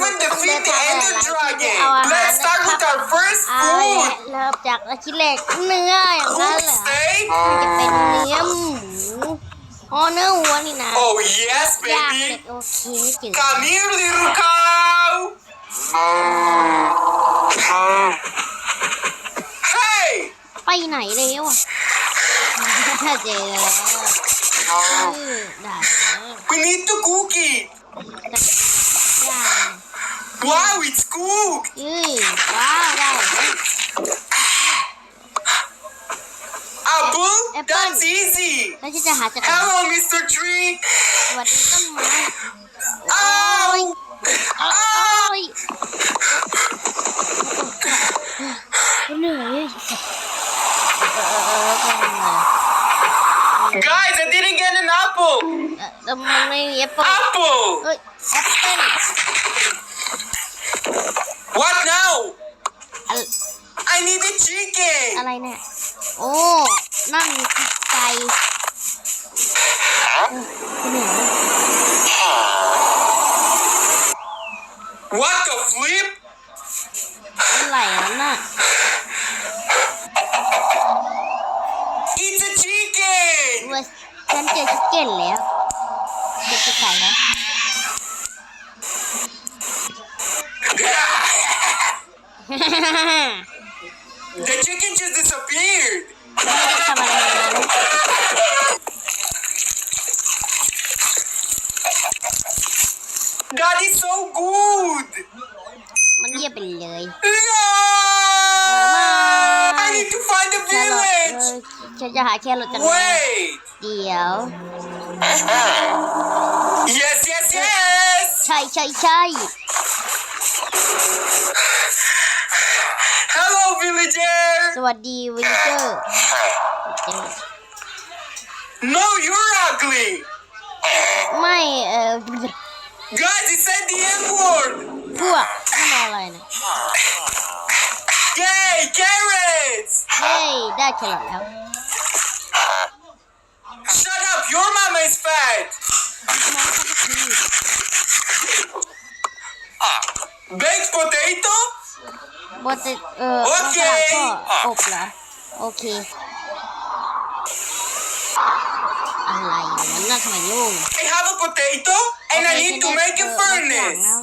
even defeat the Ender Dragon. Let's start with our first เอา food. เริ่มจากชิ้นแรกเนื้ออย่างนั้น Cooked เหรอ steak. จะเป็นเนื้อหมูอ๋อเนื้อวัวนี่นะ Oh yes, ย่างเสร็จ baby. โอเคจืด Come here, little cow. Hey. ไปไหนแล้วอ่ะเจอแล้วได้ We need to cook it. ย่าง Wow, it's cooked. ว้าวได้ Apple? Apple. That's easy. แล้วที่จะหาจากไหน Hello, Mr. Tree. สวัสดีต้นไม้ Ow. โอ้ยเหนื่อย Guys, I didn't get an apple. แต่มันไม่มีแอปเปิ้ล Apple. เอ้ยแอปเปิ้ล What now? อะ I need a chicken. อะไรเนี่ยโอ้นั่นคือไก่เหนื่อย What the flip? อะไรนั่นน่ะ It's a chicken. ว่าฉันเจอชิคเก้นแล้วเด็กไก่แล้ว The chicken just disappeared. ไม่ได้ทำอะไรนั้น That is so good. มันเงียบไปเลย No. I need to find the แครอท village. ฉันจะหาแครอทจากไหน Wait. เดี๋ยว Yes, yes, yes. ใช่ใช่ใช่ Hello, villager. สวัสดีวิลเจอร์ No, you're ugly. ไม่ Guys, it said the N word. พวกนี่มาอะไรเนี่ย Yay, carrots. เฮ้ยได้แครอทแล้ว Shut up, your mama is fat. Baked potato? บดโอเค ก็อบเหรอโอเคอะไรมันน่าทำไมโล่ง I have a potato and I need to make a furnace. แล้ว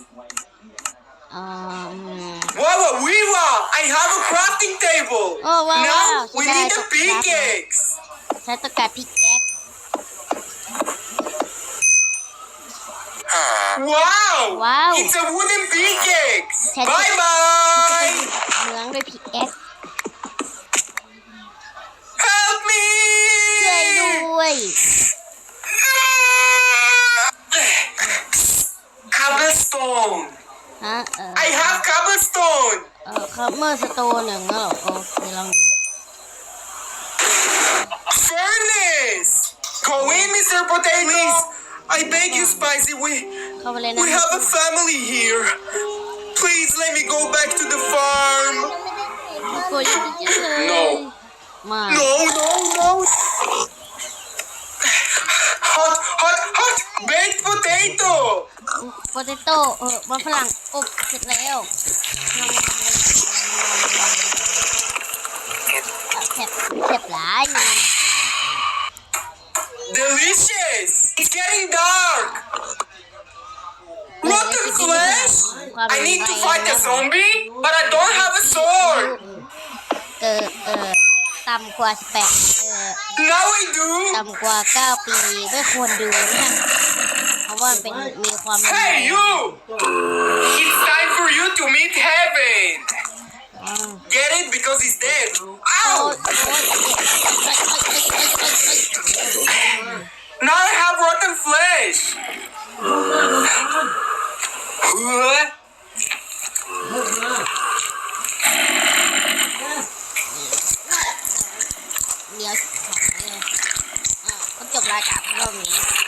Wow, weewa! I have a crafting table. โอ้ว้าว Now ว้าว we need a pickaxe. ใช้ตะกร้าพิกแอค Wow! Wow. It's a wooden pickaxe. That's Bye it. bye. เมืองด้วยพิกแอค Help me! ช่วยด้วย Cobblestone. ฮะI have cobblestone. คัมเมอร์สโตนหนึ่งเหรอโอเคลองดู Furnace. Go in, Mr. Potato. I beg you, Spicy. เข้าไปเลยนะ We have a family here. Please let me go back to the farm. กลัวจริงๆเลย No. มา No. Hot. Baked potato. โปเตโต้มันฝรั่งอบเสร็จแล้วแซ่บหลาย Delicious. It's getting dark. Rotten flesh. I need to fight a zombie, but I don't have a sword. ต่ำกว่า18 Now I do. ต่ำกว่า9 ปีไม่ควรดูนะเพราะว่าเป็นมีความ Hey, you. It's time for you to meet heaven. Get it? Because he's dead. โอ้ Ow. ย Now I have rotten flesh. Huh? เดี๋ยวก็จบรายการรอบนี้